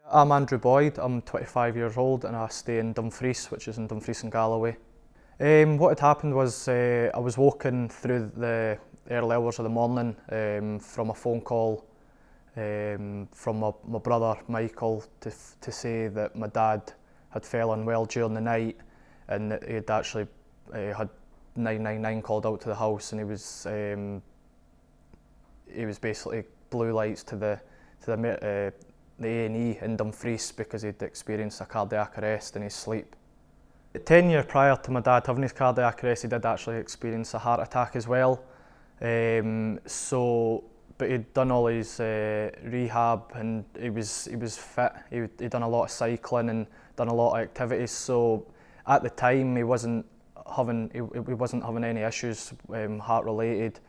I'm Andrew Boyd, I'm 25 years old and I stay in Dumfries, which is in Dumfries and Galloway. What had happened was I was woken through the early hours of the morning from a phone call from my brother Michael to say that my dad had fell unwell during the night and that he had actually had 999 called out to the house, and he was basically blue lights to the A&E in Dumfries because he'd experienced a cardiac arrest in his sleep. 10 years prior to my dad having his cardiac arrest, he did actually experience a heart attack as well. But he'd done all his rehab and he was fit. He'd done a lot of cycling and done a lot of activities. So at the time he wasn't having any issues heart related,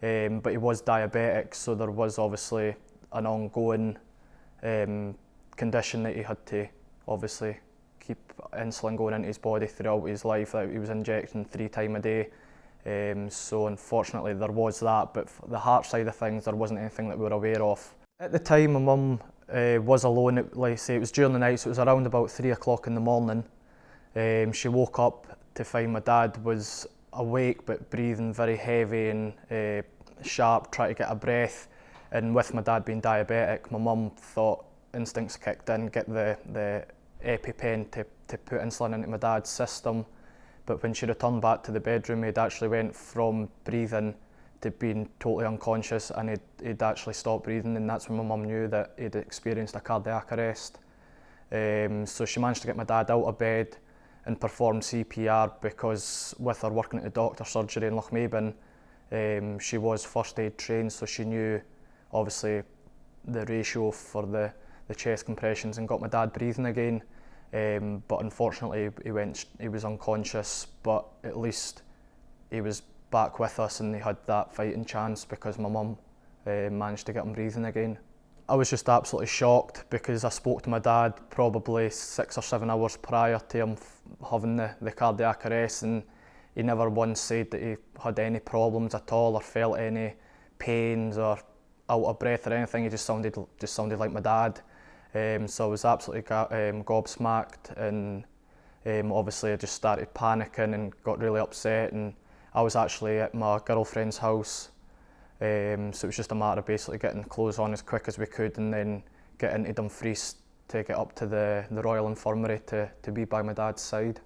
but he was diabetic. So there was obviously an ongoing condition that he had to obviously keep insulin going into his body throughout his life, that he was injecting 3 times a day. So unfortunately there was that, but for the heart side of things there wasn't anything that we were aware of. At the time my mum was alone. Like I say, it was during the night, so it was around about 3 o'clock in the morning. She woke up to find my dad was awake but breathing very heavy and sharp, trying to get a breath. And with my dad being diabetic, my mum thought instincts kicked in, get the EpiPen to put insulin into my dad's system. But when she returned back to the bedroom, he'd actually went from breathing to being totally unconscious, and he'd actually stopped breathing, and that's when my mum knew that he'd experienced a cardiac arrest. So she managed to get my dad out of bed and perform CPR, because with her working at the doctor's surgery in Lochmaben, she was first aid trained, so she knew obviously the ratio for the chest compressions and got my dad breathing again. But unfortunately he was unconscious, but at least he was back with us and he had that fighting chance because my mum managed to get him breathing again. I was just absolutely shocked because I spoke to my dad probably 6 or 7 hours prior to him having the cardiac arrest, and he never once said that he had any problems at all or felt any pains or out of breath or anything. He just sounded like my dad. So I was absolutely gobsmacked, and obviously I just started panicking and got really upset, and I was actually at my girlfriend's house, so it was just a matter of basically getting clothes on as quick as we could and then get into Dumfries to get up to the Royal Infirmary to be by my dad's side.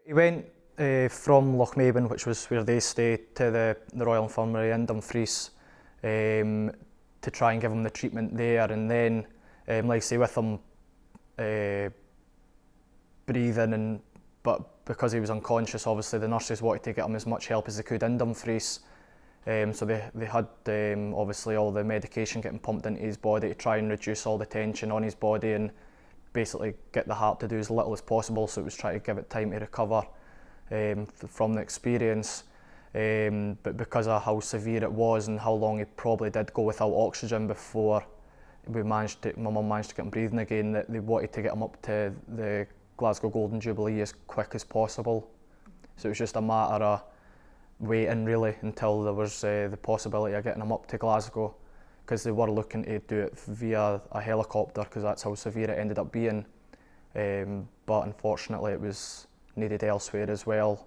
He went from Lochmaben, which was where they stayed, to the Royal Infirmary in Dumfries to try and give him the treatment there, and then like I say, with him breathing, but because he was unconscious, obviously the nurses wanted to get him as much help as they could in Dumfries. So they had obviously all the medication getting pumped into his body to try and reduce all the tension on his body and basically get the heart to do as little as possible. So it was trying to give it time to recover from the experience. But because of how severe it was and how long he probably did go without oxygen before my mum managed to get him breathing again, that they wanted to get him up to the Glasgow Golden Jubilee as quick as possible. So it was just a matter of waiting really until there was the possibility of getting him up to Glasgow, because they were looking to do it via a helicopter because that's how severe it ended up being. But unfortunately it was needed elsewhere as well.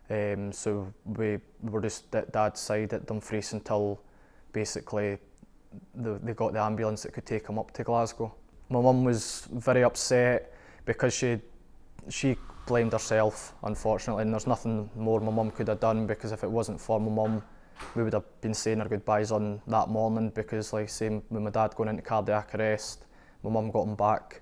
So we were just at Dad's side at Dumfries until basically they got the ambulance that could take him up to Glasgow. My mum was very upset because she blamed herself, unfortunately, and there's nothing more my mum could have done, because if it wasn't for my mum, we would have been saying our goodbyes on that morning, because like I say, with my dad going into cardiac arrest, my mum got him back